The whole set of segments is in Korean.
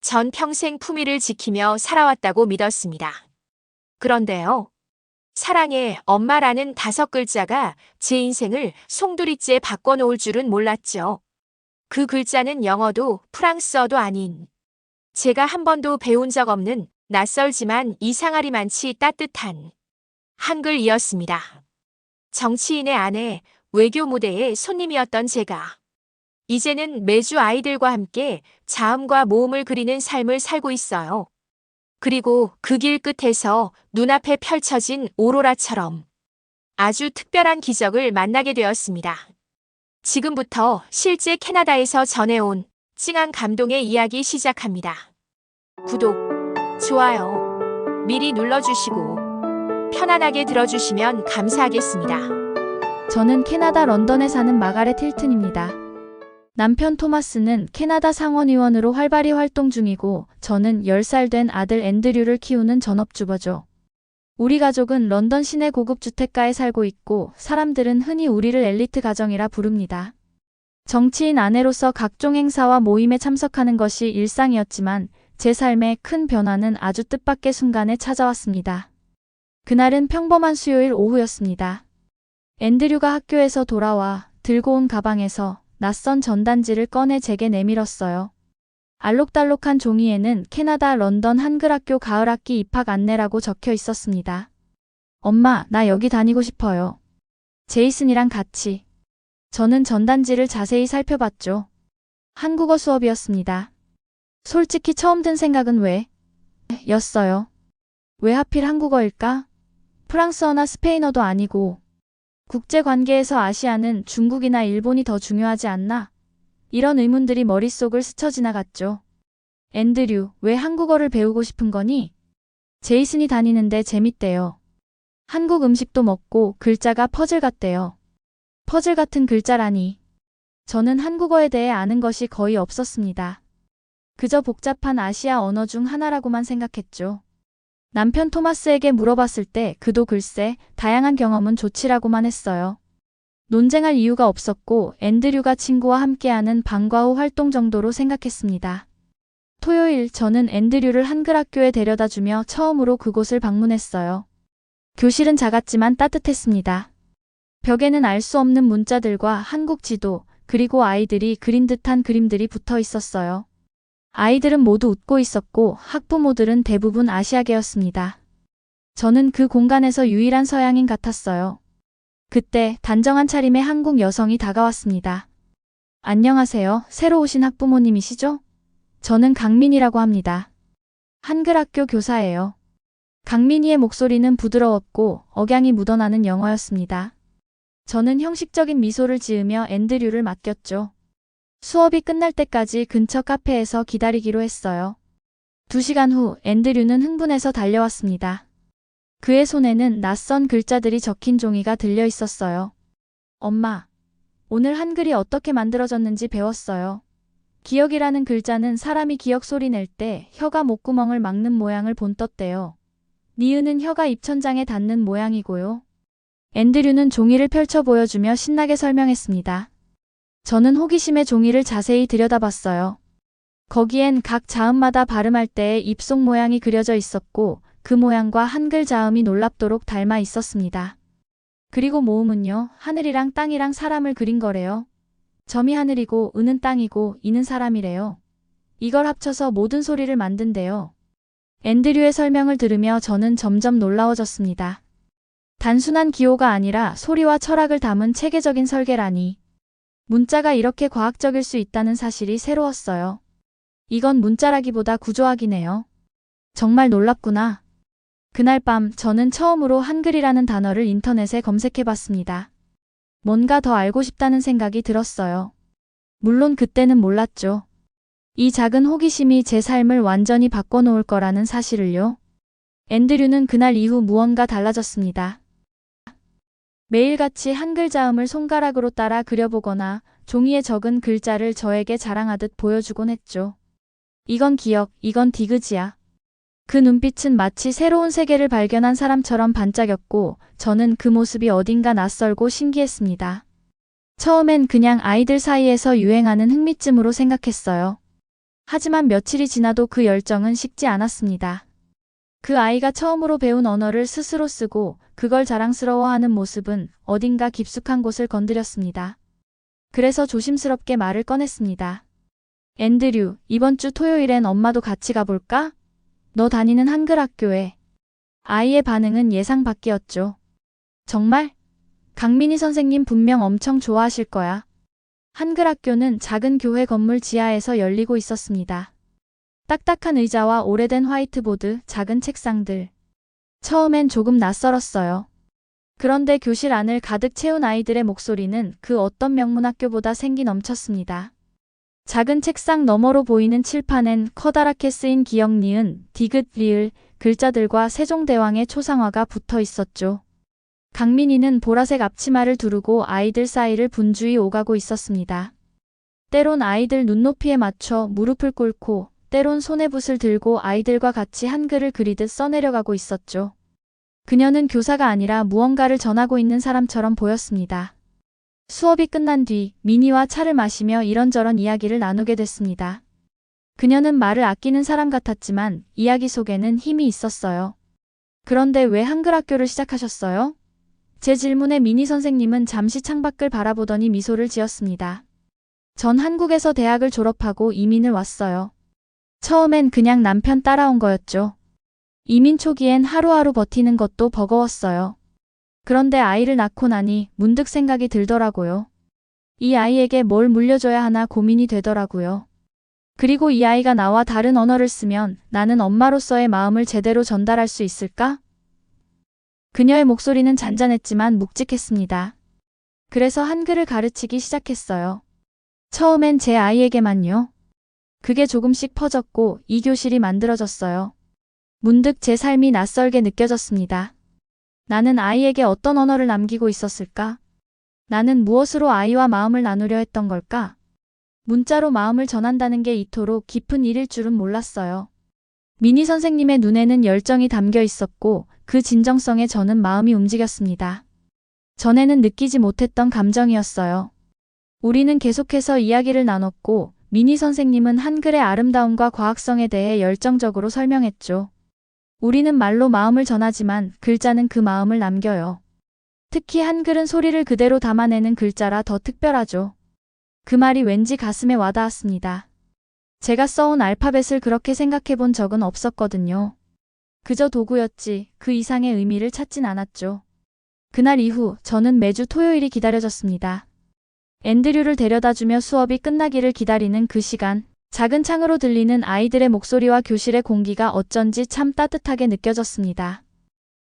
전 평생 품위를 지키며 살아왔다고 믿었습니다. 그런데요. 사랑의 엄마라는 5글자가 제 인생을 송두리째 바꿔놓을 줄은 몰랐죠. 그 글자는 영어도 프랑스어도 아닌 제가 한 번도 배운 적 없는 낯설지만 이상하리만치 따뜻한 한글이었습니다. 정치인의 아내, 외교 무대의 손님이었던 제가 이제는 매주 아이들과 함께 자음과 모음을 그리는 삶을 살고 있어요. 그리고 그 길 끝에서 눈앞에 펼쳐진 오로라처럼 아주 특별한 기적을 만나게 되었습니다. 지금부터 실제 캐나다에서 전해온 찡한 감동의 이야기 시작합니다. 구독, 좋아요 미리 눌러주시고 편안하게 들어주시면 감사하겠습니다. 저는 캐나다 런던에 사는 마가렛 힐튼입니다. 남편 토마스는 캐나다 상원의원으로 활발히 활동 중이고 저는 10살 된 아들 앤드류를 키우는 전업주부죠. 우리 가족은 런던 시내 고급 주택가에 살고 있고 사람들은 흔히 우리를 엘리트 가정이라 부릅니다. 정치인 아내로서 각종 행사와 모임에 참석하는 것이 일상이었지만 제 삶의 큰 변화는 아주 뜻밖의 순간에 찾아왔습니다. 그날은 평범한 수요일 오후였습니다. 앤드류가 학교에서 돌아와 들고 온 가방에서 낯선 전단지를 꺼내 제게 내밀었어요. 알록달록한 종이에는 캐나다 런던 한글학교 가을학기 입학 안내라고 적혀 있었습니다. 엄마, 나 여기 다니고 싶어요. 제이슨이랑 같이. 저는 전단지를 자세히 살펴봤죠. 한국어 수업이었습니다. 솔직히 처음 든 생각은 왜? 였어요. 왜 하필 한국어일까? 프랑스어나 스페인어도 아니고 국제관계에서 아시아는 중국이나 일본이 더 중요하지 않나? 이런 의문들이 머릿속을 스쳐 지나갔죠. 앤드류, 왜 한국어를 배우고 싶은 거니? 제이슨이 다니는데 재밌대요. 한국 음식도 먹고 글자가 퍼즐 같대요. 퍼즐 같은 글자라니. 저는 한국어에 대해 아는 것이 거의 없었습니다. 그저 복잡한 아시아 언어 중 하나라고만 생각했죠. 남편 토마스에게 물어봤을 때 그도 글쎄 다양한 경험은 좋지라고만 했어요. 논쟁할 이유가 없었고 앤드류가 친구와 함께하는 방과 후 활동 정도로 생각했습니다. 토요일 저는 앤드류를 한글학교에 데려다주며 처음으로 그곳을 방문했어요. 교실은 작았지만 따뜻했습니다. 벽에는 알 수 없는 문자들과 한국 지도, 그리고 아이들이 그린 듯한 그림들이 붙어 있었어요. 아이들은 모두 웃고 있었고 학부모들은 대부분 아시아계였습니다. 저는 그 공간에서 유일한 서양인 같았어요. 그때 단정한 차림의 한국 여성이 다가왔습니다. 안녕하세요. 새로 오신 학부모님이시죠? 저는 강민이라고 합니다. 한글학교 교사예요. 강민이의 목소리는 부드러웠고 억양이 묻어나는 영어였습니다. 저는 형식적인 미소를 지으며 앤드류를 맡겼죠. 수업이 끝날 때까지 근처 카페에서 기다리기로 했어요. 2시간 후 앤드류는 흥분해서 달려왔습니다. 그의 손에는 낯선 글자들이 적힌 종이가 들려 있었어요. 엄마, 오늘 한글이 어떻게 만들어졌는지 배웠어요. 기억이라는 글자는 사람이 기억 소리 낼 때 혀가 목구멍을 막는 모양을 본떴대요. 니은은 혀가 입천장에 닿는 모양이고요. 앤드류는 종이를 펼쳐 보여주며 신나게 설명했습니다. 저는 호기심에 종이를 자세히 들여다봤어요. 거기엔 각 자음마다 발음할 때의 입속 모양이 그려져 있었고 그 모양과 한글 자음이 놀랍도록 닮아 있었습니다. 그리고 모음은요, 하늘이랑 땅이랑 사람을 그린 거래요. 점이 하늘이고 은은 땅이고 이는 사람이래요. 이걸 합쳐서 모든 소리를 만든대요. 앤드류의 설명을 들으며 저는 점점 놀라워졌습니다. 단순한 기호가 아니라 소리와 철학을 담은 체계적인 설계라니. 문자가 이렇게 과학적일 수 있다는 사실이 새로웠어요. 이건 문자라기보다 구조학이네요. 정말 놀랍구나. 그날 밤 저는 처음으로 한글이라는 단어를 인터넷에 검색해봤습니다. 뭔가 더 알고 싶다는 생각이 들었어요. 물론 그때는 몰랐죠. 이 작은 호기심이 제 삶을 완전히 바꿔놓을 거라는 사실을요. 앤드류는 그날 이후 무언가 달라졌습니다. 매일같이 한글 자음을 손가락으로 따라 그려보거나 종이에 적은 글자를 저에게 자랑하듯 보여주곤 했죠. 이건 기억, 이건 디귿이야. 그 눈빛은 마치 새로운 세계를 발견한 사람처럼 반짝였고 저는 그 모습이 어딘가 낯설고 신기했습니다. 처음엔 그냥 아이들 사이에서 유행하는 흥미쯤으로 생각했어요. 하지만 며칠이 지나도 그 열정은 식지 않았습니다. 그 아이가 처음으로 배운 언어를 스스로 쓰고 그걸 자랑스러워하는 모습은 어딘가 깊숙한 곳을 건드렸습니다. 그래서 조심스럽게 말을 꺼냈습니다. 앤드류, 이번 주 토요일엔 엄마도 같이 가볼까? 너 다니는 한글 학교에. 아이의 반응은 예상 밖이었죠. 정말? 강민희 선생님 분명 엄청 좋아하실 거야. 한글 학교는 작은 교회 건물 지하에서 열리고 있었습니다. 딱딱한 의자와 오래된 화이트보드, 작은 책상들. 처음엔 조금 낯설었어요. 그런데 교실 안을 가득 채운 아이들의 목소리는 그 어떤 명문학교보다 생기 넘쳤습니다. 작은 책상 너머로 보이는 칠판엔 커다랗게 쓰인 기역, 니은, 디귿, 리을, 글자들과 세종대왕의 초상화가 붙어 있었죠. 강민이는 보라색 앞치마를 두르고 아이들 사이를 분주히 오가고 있었습니다. 때론 아이들 눈높이에 맞춰 무릎을 꿇고 때론 손에 붓을 들고 아이들과 같이 한글을 그리듯 써내려가고 있었죠. 그녀는 교사가 아니라 무언가를 전하고 있는 사람처럼 보였습니다. 수업이 끝난 뒤 미니와 차를 마시며 이런저런 이야기를 나누게 됐습니다. 그녀는 말을 아끼는 사람 같았지만 이야기 속에는 힘이 있었어요. 그런데 왜 한글 학교를 시작하셨어요? 제 질문에 미니 선생님은 잠시 창밖을 바라보더니 미소를 지었습니다. 전 한국에서 대학을 졸업하고 이민을 왔어요. 처음엔 그냥 남편 따라온 거였죠. 이민 초기엔 하루하루 버티는 것도 버거웠어요. 그런데 아이를 낳고 나니 문득 생각이 들더라고요. 이 아이에게 뭘 물려줘야 하나 고민이 되더라고요. 그리고 이 아이가 나와 다른 언어를 쓰면 나는 엄마로서의 마음을 제대로 전달할 수 있을까? 그녀의 목소리는 잔잔했지만 묵직했습니다. 그래서 한글을 가르치기 시작했어요. 처음엔 제 아이에게만요. 그게 조금씩 퍼졌고 이 교실이 만들어졌어요. 문득 제 삶이 낯설게 느껴졌습니다. 나는 아이에게 어떤 언어를 남기고 있었을까? 나는 무엇으로 아이와 마음을 나누려 했던 걸까? 문자로 마음을 전한다는 게 이토록 깊은 일일 줄은 몰랐어요. 미니 선생님의 눈에는 열정이 담겨 있었고 그 진정성에 저는 마음이 움직였습니다. 전에는 느끼지 못했던 감정이었어요. 우리는 계속해서 이야기를 나눴고 미니 선생님은 한글의 아름다움과 과학성에 대해 열정적으로 설명했죠. 우리는 말로 마음을 전하지만 글자는 그 마음을 남겨요. 특히 한글은 소리를 그대로 담아내는 글자라 더 특별하죠. 그 말이 왠지 가슴에 와닿았습니다. 제가 써온 알파벳을 그렇게 생각해 본 적은 없었거든요. 그저 도구였지 그 이상의 의미를 찾진 않았죠. 그날 이후 저는 매주 토요일이 기다려졌습니다. 앤드류를 데려다주며 수업이 끝나기를 기다리는 그 시간, 작은 창으로 들리는 아이들의 목소리와 교실의 공기가 어쩐지 참 따뜻하게 느껴졌습니다.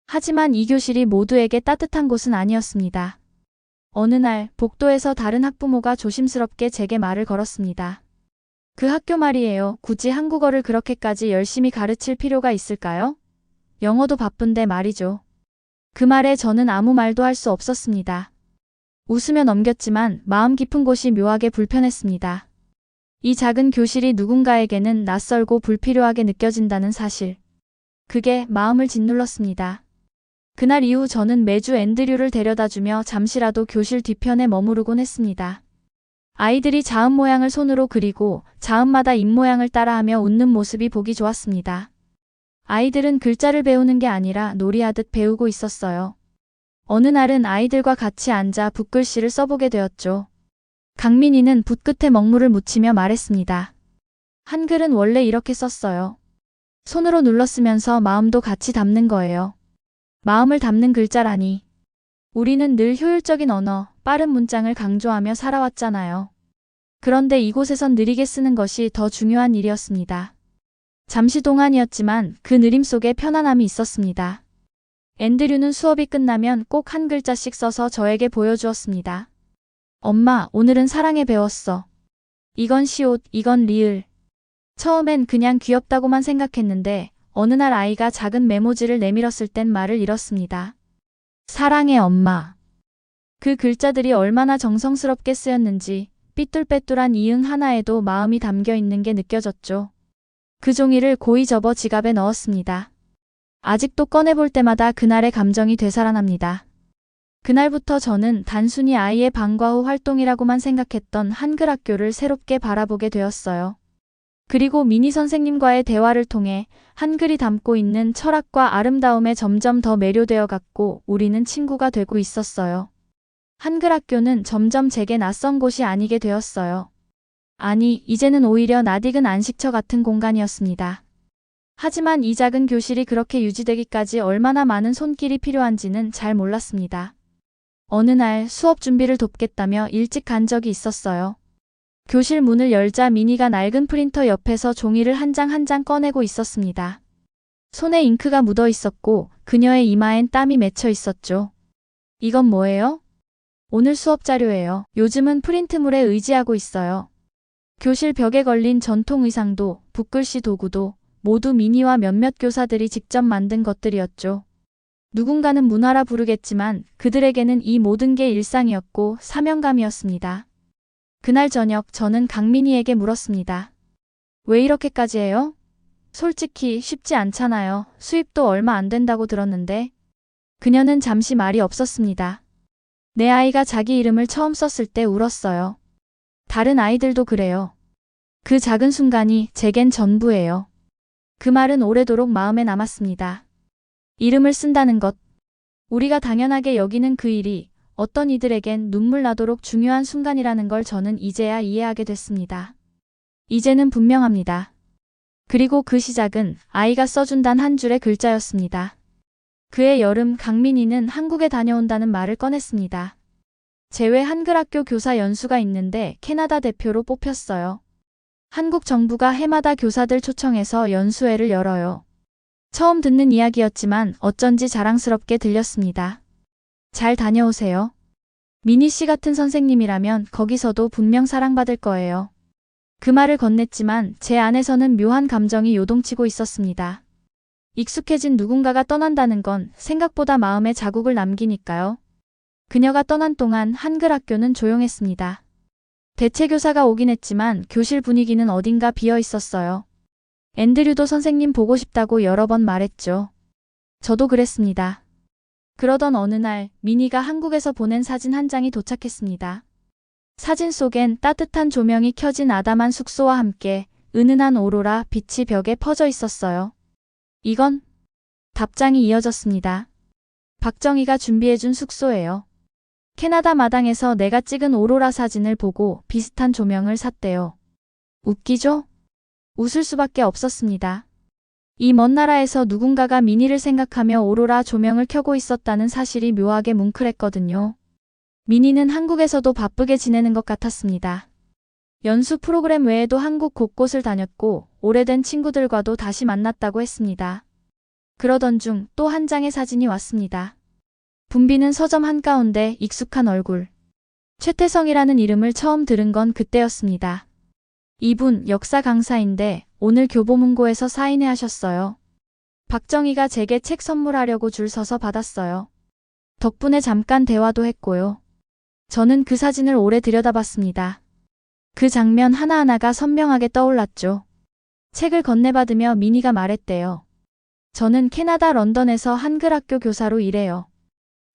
하지만 이 교실이 모두에게 따뜻한 곳은 아니었습니다. 어느 날 복도에서 다른 학부모가 조심스럽게 제게 말을 걸었습니다. 그 학교 말이에요. 굳이 한국어를 그렇게까지 열심히 가르칠 필요가 있을까요? 영어도 바쁜데 말이죠. 그 말에 저는 아무 말도 할 수 없었습니다. 웃으며 넘겼지만 마음 깊은 곳이 묘하게 불편했습니다. 이 작은 교실이 누군가에게는 낯설고 불필요하게 느껴진다는 사실. 그게 마음을 짓눌렀습니다. 그날 이후 저는 매주 앤드류를 데려다주며 잠시라도 교실 뒤편에 머무르곤 했습니다. 아이들이 자음 모양을 손으로 그리고 자음마다 입 모양을 따라하며 웃는 모습이 보기 좋았습니다. 아이들은 글자를 배우는 게 아니라 놀이하듯 배우고 있었어요. 어느 날은 아이들과 같이 앉아 붓글씨를 써보게 되었죠. 강민이는 붓끝에 먹물을 묻히며 말했습니다. 한글은 원래 이렇게 썼어요. 손으로 눌러 쓰면서 마음도 같이 담는 거예요. 마음을 담는 글자라니. 우리는 늘 효율적인 언어, 빠른 문장을 강조하며 살아왔잖아요. 그런데 이곳에선 느리게 쓰는 것이 더 중요한 일이었습니다. 잠시 동안이었지만 그 느림 속에 편안함이 있었습니다. 앤드류는 수업이 끝나면 꼭 한 글자씩 써서 저에게 보여주었습니다. 엄마, 오늘은 사랑에 배웠어. 이건 시옷, 이건 리을. 처음엔 그냥 귀엽다고만 생각했는데 어느 날 아이가 작은 메모지를 내밀었을 땐 말을 잃었습니다. 사랑해 엄마. 그 글자들이 얼마나 정성스럽게 쓰였는지 삐뚤빼뚤한 이응 하나에도 마음이 담겨 있는 게 느껴졌죠. 그 종이를 고이 접어 지갑에 넣었습니다. 아직도 꺼내볼 때마다 그날의 감정이 되살아납니다. 그날부터 저는 단순히 아이의 방과 후 활동이라고만 생각했던 한글 학교를 새롭게 바라보게 되었어요. 그리고 미니 선생님과의 대화를 통해 한글이 담고 있는 철학과 아름다움에 점점 더 매료되어 갔고 우리는 친구가 되고 있었어요. 한글 학교는 점점 제게 낯선 곳이 아니게 되었어요. 아니, 이제는 오히려 낯익은 안식처 같은 공간이었습니다. 하지만 이 작은 교실이 그렇게 유지되기까지 얼마나 많은 손길이 필요한지는 잘 몰랐습니다. 어느 날 수업 준비를 돕겠다며 일찍 간 적이 있었어요. 교실 문을 열자 미니가 낡은 프린터 옆에서 종이를 한 장 한 장 꺼내고 있었습니다. 손에 잉크가 묻어 있었고 그녀의 이마엔 땀이 맺혀 있었죠. 이건 뭐예요? 오늘 수업 자료예요. 요즘은 프린트물에 의지하고 있어요. 교실 벽에 걸린 전통 의상도 붓글씨 도구도 모두 미니와 몇몇 교사들이 직접 만든 것들이었죠. 누군가는 문화라 부르겠지만 그들에게는 이 모든 게 일상이었고 사명감이었습니다. 그날 저녁 저는 강민희에게 물었습니다. 왜 이렇게까지 해요? 솔직히 쉽지 않잖아요. 수입도 얼마 안 된다고 들었는데. 그녀는 잠시 말이 없었습니다. 내 아이가 자기 이름을 처음 썼을 때 울었어요. 다른 아이들도 그래요. 그 작은 순간이 제겐 전부예요. 그 말은 오래도록 마음에 남았습니다. 이름을 쓴다는 것. 우리가 당연하게 여기는 그 일이 어떤 이들에겐 눈물 나도록 중요한 순간이라는 걸 저는 이제야 이해하게 됐습니다. 이제는 분명합니다. 그리고 그 시작은 아이가 써준 단 한 줄의 글자였습니다. 그해 여름 강민희는 한국에 다녀온다는 말을 꺼냈습니다. 제외 한글학교 교사 연수가 있는데 캐나다 대표로 뽑혔어요. 한국 정부가 해마다 교사들 초청해서 연수회를 열어요. 처음 듣는 이야기였지만 어쩐지 자랑스럽게 들렸습니다. 잘 다녀오세요. 미니 씨 같은 선생님이라면 거기서도 분명 사랑받을 거예요. 그 말을 건넸지만 제 안에서는 묘한 감정이 요동치고 있었습니다. 익숙해진 누군가가 떠난다는 건 생각보다 마음에 자국을 남기니까요. 그녀가 떠난 동안 한글 학교는 조용했습니다. 대체교사가 오긴 했지만 교실 분위기는 어딘가 비어 있었어요. 앤드류도 선생님 보고 싶다고 여러 번 말했죠. 저도 그랬습니다. 그러던 어느 날 미니가 한국에서 보낸 사진 한 장이 도착했습니다. 사진 속엔 따뜻한 조명이 켜진 아담한 숙소와 함께 은은한 오로라 빛이 벽에 퍼져 있었어요. 이건? 답장이 이어졌습니다. 박정희가 준비해준 숙소예요. 캐나다 마당에서 내가 찍은 오로라 사진을 보고 비슷한 조명을 샀대요. 웃기죠? 웃을 수밖에 없었습니다. 이 먼 나라에서 누군가가 미니를 생각하며 오로라 조명을 켜고 있었다는 사실이 묘하게 뭉클했거든요. 미니는 한국에서도 바쁘게 지내는 것 같았습니다. 연수 프로그램 외에도 한국 곳곳을 다녔고 오래된 친구들과도 다시 만났다고 했습니다. 그러던 중 또 한 장의 사진이 왔습니다. 붐비는 서점 한가운데 익숙한 얼굴. 최태성이라는 이름을 처음 들은 건 그때였습니다. 이분 역사 강사인데 오늘 교보문고에서 사인회 하셨어요. 박정희가 제게 책 선물하려고 줄 서서 받았어요. 덕분에 잠깐 대화도 했고요. 저는 그 사진을 오래 들여다봤습니다. 그 장면 하나하나가 선명하게 떠올랐죠. 책을 건네받으며 미니가 말했대요. 저는 캐나다 런던에서 한글학교 교사로 일해요.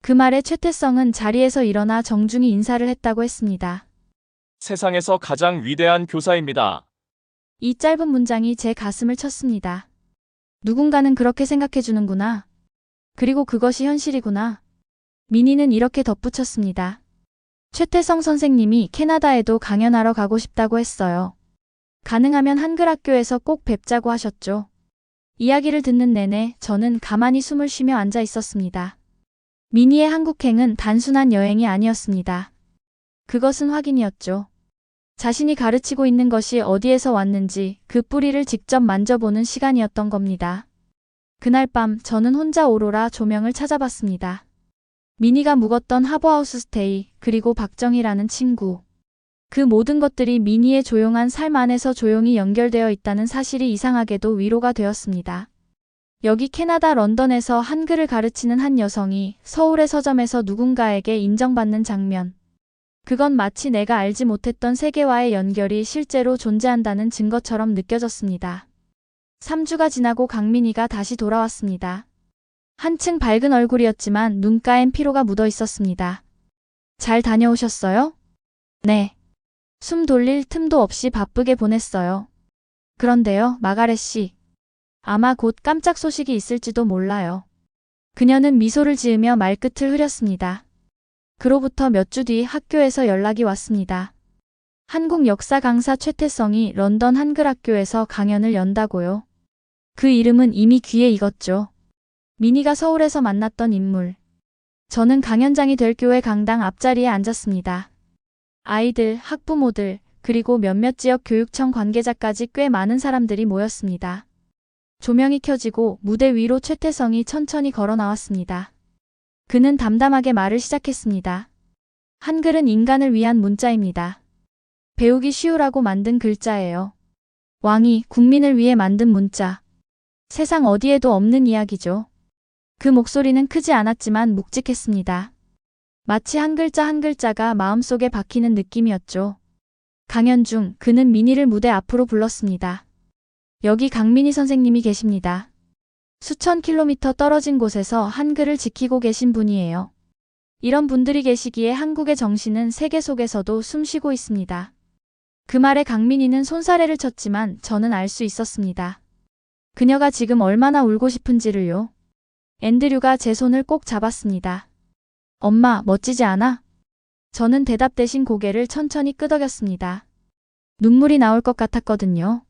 그 말에 최태성은 자리에서 일어나 정중히 인사를 했다고 했습니다. 세상에서 가장 위대한 교사입니다. 이 짧은 문장이 제 가슴을 쳤습니다. 누군가는 그렇게 생각해주는구나. 그리고 그것이 현실이구나. 미니는 이렇게 덧붙였습니다. 최태성 선생님이 캐나다에도 강연하러 가고 싶다고 했어요. 가능하면 한글학교에서 꼭 뵙자고 하셨죠. 이야기를 듣는 내내 저는 가만히 숨을 쉬며 앉아 있었습니다. 미니의 한국행은 단순한 여행이 아니었습니다. 그것은 확인이었죠. 자신이 가르치고 있는 것이 어디에서 왔는지 그 뿌리를 직접 만져보는 시간이었던 겁니다. 그날 밤 저는 혼자 오로라 조명을 찾아봤습니다. 미니가 묵었던 하버하우스 스테이, 그리고 박정희라는 친구. 그 모든 것들이 미니의 조용한 삶 안에서 조용히 연결되어 있다는 사실이 이상하게도 위로가 되었습니다. 여기 캐나다 런던에서 한글을 가르치는 한 여성이 서울의 서점에서 누군가에게 인정받는 장면. 그건 마치 내가 알지 못했던 세계와의 연결이 실제로 존재한다는 증거처럼 느껴졌습니다. 3주가 지나고 강민희가 다시 돌아왔습니다. 한층 밝은 얼굴이었지만 눈가엔 피로가 묻어 있었습니다. 잘 다녀오셨어요? 네. 숨 돌릴 틈도 없이 바쁘게 보냈어요. 그런데요, 마가렛 씨. 아마 곧 깜짝 소식이 있을지도 몰라요. 그녀는 미소를 지으며 말끝을 흐렸습니다. 그로부터 몇 주 뒤 학교에서 연락이 왔습니다. 한국 역사 강사 최태성이 런던 한글학교에서 강연을 연다고요. 그 이름은 이미 귀에 익었죠. 미니가 서울에서 만났던 인물. 저는 강연장이 될 교회 강당 앞자리에 앉았습니다. 아이들, 학부모들, 그리고 몇몇 지역 교육청 관계자까지 꽤 많은 사람들이 모였습니다. 조명이 켜지고 무대 위로 최태성이 천천히 걸어 나왔습니다. 그는 담담하게 말을 시작했습니다. 한글은 인간을 위한 문자입니다. 배우기 쉬우라고 만든 글자예요. 왕이 국민을 위해 만든 문자. 세상 어디에도 없는 이야기죠. 그 목소리는 크지 않았지만 묵직했습니다. 마치 한 글자 한 글자가 마음속에 박히는 느낌이었죠. 강연 중 그는 미니를 무대 앞으로 불렀습니다. 여기 강민희 선생님이 계십니다. 수천 킬로미터 떨어진 곳에서 한글을 지키고 계신 분이에요. 이런 분들이 계시기에 한국의 정신은 세계 속에서도 숨쉬고 있습니다. 그 말에 강민희는 손사래를 쳤지만 저는 알 수 있었습니다. 그녀가 지금 얼마나 울고 싶은지를요. 앤드류가 제 손을 꼭 잡았습니다. 엄마, 멋지지 않아? 저는 대답 대신 고개를 천천히 끄덕였습니다. 눈물이 나올 것 같았거든요.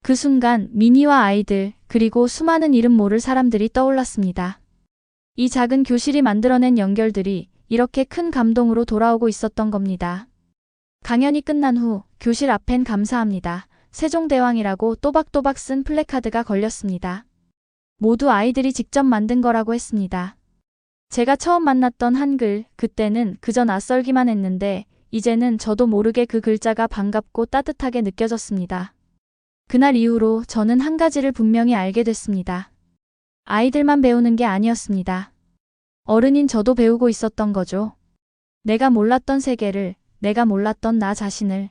그 순간 미니와 아이들, 그리고 수많은 이름 모를 사람들이 떠올랐습니다. 이 작은 교실이 만들어낸 연결들이 이렇게 큰 감동으로 돌아오고 있었던 겁니다. 강연이 끝난 후 교실 앞엔 감사합니다. 세종대왕이라고 또박또박 쓴 플래카드가 걸렸습니다. 모두 아이들이 직접 만든 거라고 했습니다. 제가 처음 만났던 한글, 그때는 그저 낯설기만 했는데 이제는 저도 모르게 그 글자가 반갑고 따뜻하게 느껴졌습니다. 그날 이후로 저는 한 가지를 분명히 알게 됐습니다. 아이들만 배우는 게 아니었습니다. 어른인 저도 배우고 있었던 거죠. 내가 몰랐던 세계를, 내가 몰랐던 나 자신을.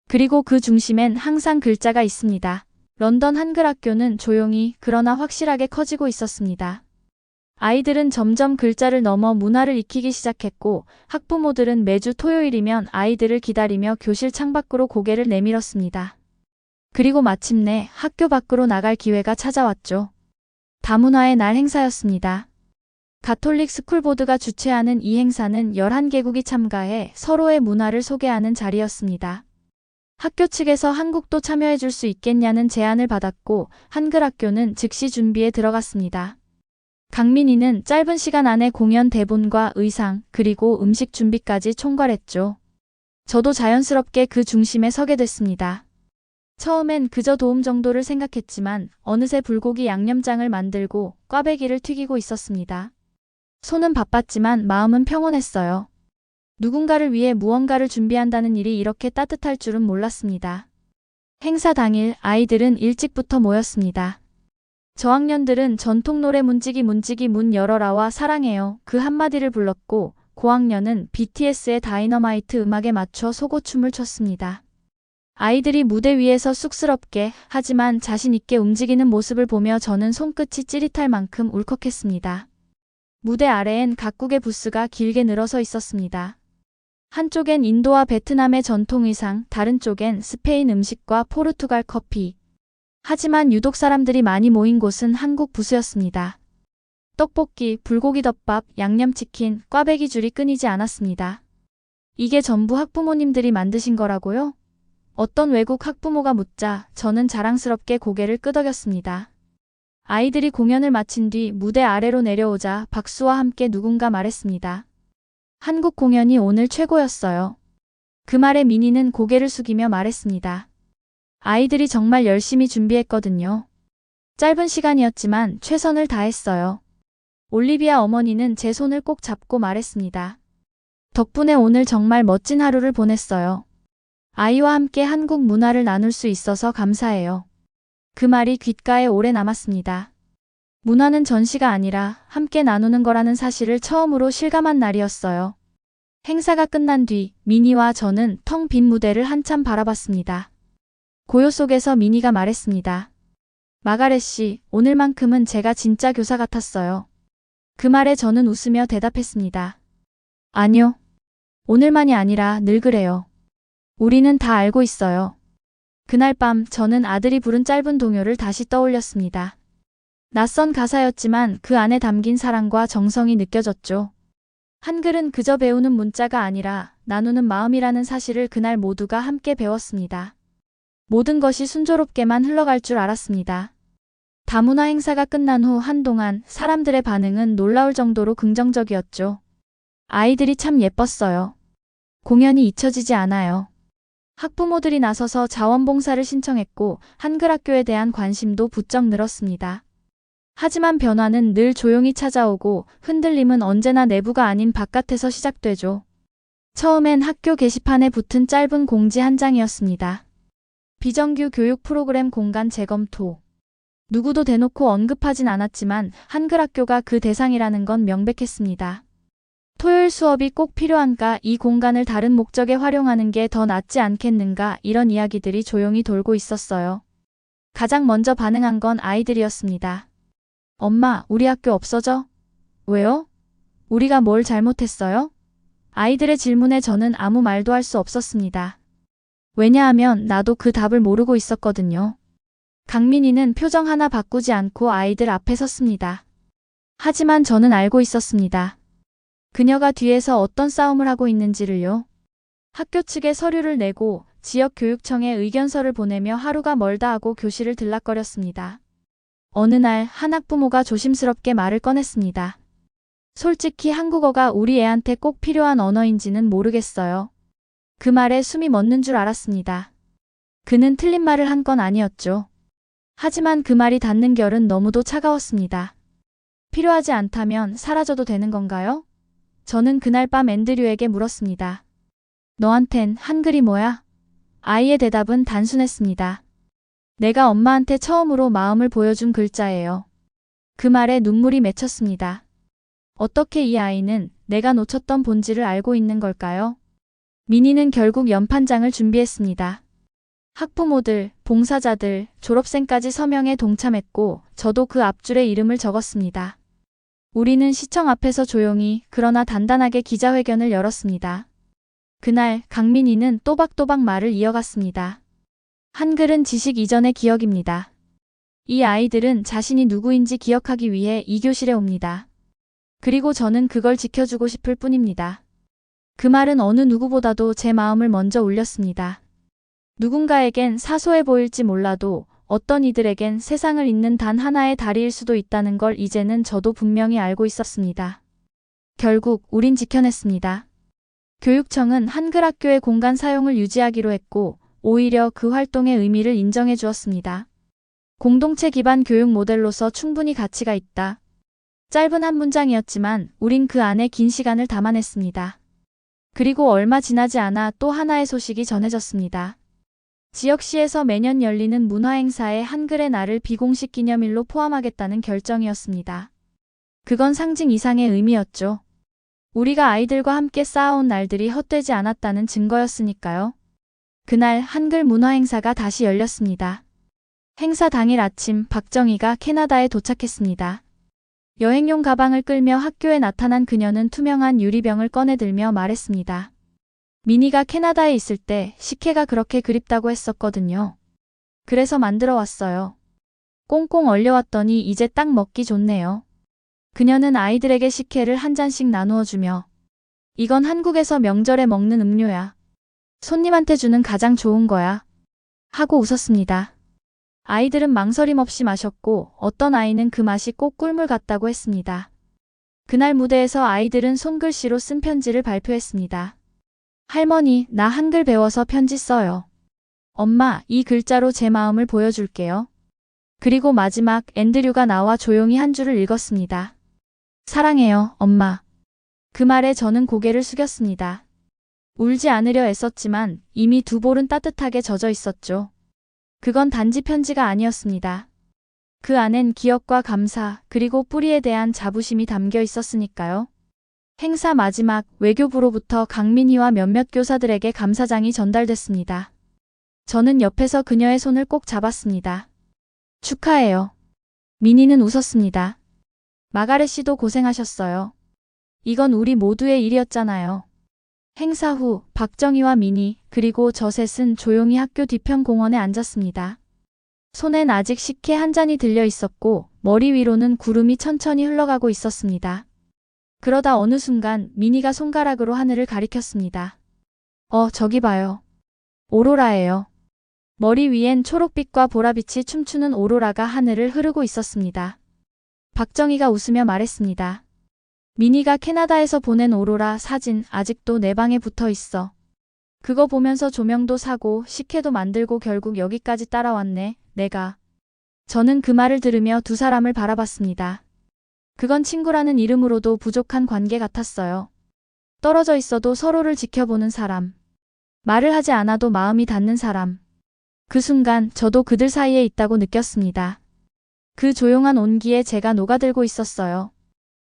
그리고 그 중심엔 항상 글자가 있습니다. 런던 한글학교는 조용히 그러나 확실하게 커지고 있었습니다. 아이들은 점점 글자를 넘어 문화를 익히기 시작했고 학부모들은 매주 토요일이면 아이들을 기다리며 교실 창밖으로 고개를 내밀었습니다. 그리고 마침내 학교 밖으로 나갈 기회가 찾아왔죠. 다문화의 날 행사였습니다. 가톨릭 스쿨보드가 주최하는 이 행사는 11개국이 참가해 서로의 문화를 소개하는 자리였습니다. 학교 측에서 한국도 참여해 줄 수 있겠냐는 제안을 받았고 한글학교는 즉시 준비에 들어갔습니다. 강민희는 짧은 시간 안에 공연 대본과 의상, 그리고 음식 준비까지 총괄했죠. 저도 자연스럽게 그 중심에 서게 됐습니다. 처음엔 그저 도움 정도를 생각했지만 어느새 불고기 양념장을 만들고 꽈배기를 튀기고 있었습니다. 손은 바빴지만 마음은 평온했어요. 누군가를 위해 무언가를 준비한다는 일이 이렇게 따뜻할 줄은 몰랐습니다. 행사 당일 아이들은 일찍부터 모였습니다. 저학년들은 전통 노래 문지기 문지기 문 열어라와 사랑해요 그 한마디를 불렀고 고학년은 BTS의 다이너마이트 음악에 맞춰 소고춤을 췄습니다. 아이들이 무대 위에서 쑥스럽게 하지만 자신 있게 움직이는 모습을 보며 저는 손끝이 찌릿할 만큼 울컥했습니다. 무대 아래엔 각국의 부스가 길게 늘어서 있었습니다. 한쪽엔 인도와 베트남의 전통 의상, 다른 쪽엔 스페인 음식과 포르투갈 커피. 하지만 유독 사람들이 많이 모인 곳은 한국 부스였습니다. 떡볶이, 불고기 덮밥, 양념치킨, 꽈배기 줄이 끊이지 않았습니다. 이게 전부 학부모님들이 만드신 거라고요? 어떤 외국 학부모가 묻자 저는 자랑스럽게 고개를 끄덕였습니다. 아이들이 공연을 마친 뒤 무대 아래로 내려오자 박수와 함께 누군가 말했습니다. 한국 공연이 오늘 최고였어요. 그 말에 미니는 고개를 숙이며 말했습니다. 아이들이 정말 열심히 준비했거든요. 짧은 시간이었지만 최선을 다했어요. 올리비아 어머니는 제 손을 꼭 잡고 말했습니다. 덕분에 오늘 정말 멋진 하루를 보냈어요. 아이와 함께 한국 문화를 나눌 수 있어서 감사해요. 그 말이 귓가에 오래 남았습니다. 문화는 전시가 아니라 함께 나누는 거라는 사실을 처음으로 실감한 날이었어요. 행사가 끝난 뒤 미니와 저는 텅 빈 무대를 한참 바라봤습니다. 고요 속에서 미니가 말했습니다. 마가렛 씨, 오늘만큼은 제가 진짜 교사 같았어요. 그 말에 저는 웃으며 대답했습니다. 아니요. 오늘만이 아니라 늘 그래요. 우리는 다 알고 있어요. 그날 밤 저는 아들이 부른 짧은 동요를 다시 떠올렸습니다. 낯선 가사였지만 그 안에 담긴 사랑과 정성이 느껴졌죠. 한글은 그저 배우는 문자가 아니라 나누는 마음이라는 사실을 그날 모두가 함께 배웠습니다. 모든 것이 순조롭게만 흘러갈 줄 알았습니다. 다문화 행사가 끝난 후 한동안 사람들의 반응은 놀라울 정도로 긍정적이었죠. 아이들이 참 예뻤어요. 공연이 잊혀지지 않아요. 학부모들이 나서서 자원봉사를 신청했고 한글 학교에 대한 관심도 부쩍 늘었습니다. 하지만 변화는 늘 조용히 찾아오고 흔들림은 언제나 내부가 아닌 바깥에서 시작되죠. 처음엔 학교 게시판에 붙은 짧은 공지 한 장이었습니다. 비정규 교육 프로그램 공간 재검토. 누구도 대놓고 언급하진 않았지만 한글 학교가 그 대상이라는 건 명백했습니다. 토요일 수업이 꼭 필요한가, 이 공간을 다른 목적에 활용하는 게 더 낫지 않겠는가, 이런 이야기들이 조용히 돌고 있었어요. 가장 먼저 반응한 건 아이들이었습니다. 엄마, 우리 학교 없어져? 왜요? 우리가 뭘 잘못했어요? 아이들의 질문에 저는 아무 말도 할 수 없었습니다. 왜냐하면 나도 그 답을 모르고 있었거든요. 강민이는 표정 하나 바꾸지 않고 아이들 앞에 섰습니다. 하지만 저는 알고 있었습니다. 그녀가 뒤에서 어떤 싸움을 하고 있는지를요. 학교 측에 서류를 내고 지역교육청에 의견서를 보내며 하루가 멀다 하고 교실을 들락거렸습니다. 어느 날 한 학부모가 조심스럽게 말을 꺼냈습니다. 솔직히 한국어가 우리 애한테 꼭 필요한 언어인지는 모르겠어요. 그 말에 숨이 멎는 줄 알았습니다. 그는 틀린 말을 한 건 아니었죠. 하지만 그 말이 닿는 결은 너무도 차가웠습니다. 필요하지 않다면 사라져도 되는 건가요? 저는 그날 밤 앤드류에게 물었습니다. 너한텐 한글이 뭐야? 아이의 대답은 단순했습니다. 내가 엄마한테 처음으로 마음을 보여준 글자예요. 그 말에 눈물이 맺혔습니다. 어떻게 이 아이는 내가 놓쳤던 본질을 알고 있는 걸까요? 민희는 결국 연판장을 준비했습니다. 학부모들, 봉사자들, 졸업생까지 서명에 동참했고 저도 그 앞줄에 이름을 적었습니다. 우리는 시청 앞에서 조용히 그러나 단단하게 기자회견을 열었습니다. 그날 강민희는 또박또박 말을 이어갔습니다. 한글은 지식 이전의 기억입니다. 이 아이들은 자신이 누구인지 기억하기 위해 이 교실에 옵니다. 그리고 저는 그걸 지켜주고 싶을 뿐입니다. 그 말은 어느 누구보다도 제 마음을 먼저 울렸습니다. 누군가에겐 사소해 보일지 몰라도 어떤 이들에겐 세상을 잇는 단 하나의 다리일 수도 있다는 걸 이제는 저도 분명히 알고 있었습니다. 결국 우린 지켜냈습니다. 교육청은 한글 학교의 공간 사용을 유지하기로 했고 오히려 그 활동의 의미를 인정해 주었습니다. 공동체 기반 교육 모델로서 충분히 가치가 있다. 짧은 한 문장이었지만 우린 그 안에 긴 시간을 담아냈습니다. 그리고 얼마 지나지 않아 또 하나의 소식이 전해졌습니다. 지역시에서 매년 열리는 문화행사에 한글의 날을 비공식 기념일로 포함하겠다는 결정이었습니다. 그건 상징 이상의 의미였죠. 우리가 아이들과 함께 쌓아온 날들이 헛되지 않았다는 증거였으니까요. 그날 한글 문화행사가 다시 열렸습니다. 행사 당일 아침 박정희가 캐나다에 도착했습니다. 여행용 가방을 끌며 학교에 나타난 그녀는 투명한 유리병을 꺼내들며 말했습니다. 미니가 캐나다에 있을 때 식혜가 그렇게 그립다고 했었거든요. 그래서 만들어 왔어요. 꽁꽁 얼려왔더니 이제 딱 먹기 좋네요. 그녀는 아이들에게 식혜를 한 잔씩 나누어 주며 이건 한국에서 명절에 먹는 음료야. 손님한테 주는 가장 좋은 거야. 하고 웃었습니다. 아이들은 망설임 없이 마셨고 어떤 아이는 그 맛이 꼭 꿀물 같다고 했습니다. 그날 무대에서 아이들은 손글씨로 쓴 편지를 발표했습니다. 할머니, 나 한글 배워서 편지 써요. 엄마, 이 글자로 제 마음을 보여줄게요. 그리고 마지막 앤드류가 나와 조용히 한 줄을 읽었습니다. 사랑해요, 엄마. 그 말에 저는 고개를 숙였습니다. 울지 않으려 애썼지만 이미 두 볼은 따뜻하게 젖어 있었죠. 그건 단지 편지가 아니었습니다. 그 안엔 기억과 감사, 그리고 뿌리에 대한 자부심이 담겨 있었으니까요. 행사 마지막 외교부로부터 강민희와 몇몇 교사들에게 감사장이 전달됐습니다. 저는 옆에서 그녀의 손을 꼭 잡았습니다. 축하해요. 민희는 웃었습니다. 마가렛 씨도 고생하셨어요. 이건 우리 모두의 일이었잖아요. 행사 후 박정희와 미니 그리고 저 셋은 조용히 학교 뒤편 공원에 앉았습니다. 손엔 아직 식혜 한 잔이 들려 있었고 머리 위로는 구름이 천천히 흘러가고 있었습니다. 그러다 어느 순간 미니가 손가락으로 하늘을 가리켰습니다. 저기 봐요. 오로라예요. 머리 위엔 초록빛과 보라빛이 춤추는 오로라가 하늘을 흐르고 있었습니다. 박정희가 웃으며 말했습니다. 미니가 캐나다에서 보낸 오로라 사진 아직도 내 방에 붙어 있어. 그거 보면서 조명도 사고 식혜도 만들고 결국 여기까지 따라왔네, 내가. 저는 그 말을 들으며 두 사람을 바라봤습니다. 그건 친구라는 이름으로도 부족한 관계 같았어요. 떨어져 있어도 서로를 지켜보는 사람. 말을 하지 않아도 마음이 닿는 사람. 그 순간 저도 그들 사이에 있다고 느꼈습니다. 그 조용한 온기에 제가 녹아들고 있었어요.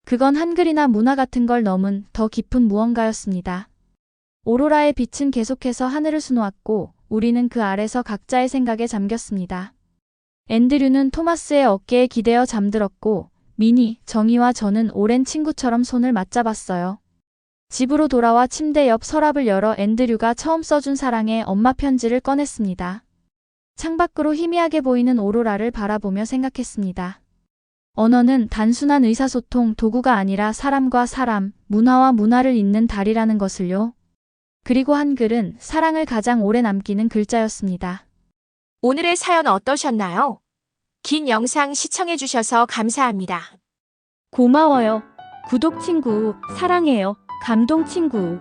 그건 한글이나 문화 같은 걸 넘은 더 깊은 무언가였습니다. 오로라의 빛은 계속해서 하늘을 수놓았고 우리는 그 아래서 각자의 생각에 잠겼습니다. 앤드류는 토마스의 어깨에 기대어 잠들었고 미니, 정희와 저는 오랜 친구처럼 손을 맞잡았어요. 집으로 돌아와 침대 옆 서랍을 열어 앤드류가 처음 써준 사랑의 엄마 편지를 꺼냈습니다. 창밖으로 희미하게 보이는 오로라를 바라보며 생각했습니다. 언어는 단순한 의사소통 도구가 아니라 사람과 사람, 문화와 문화를 잇는 달이라는 것을요. 그리고 한글은 사랑을 가장 오래 남기는 글자였습니다. 오늘의 사연 어떠셨나요? 긴 영상 시청해주셔서 감사합니다. 고마워요. 구독 친구, 사랑해요. 감동 친구.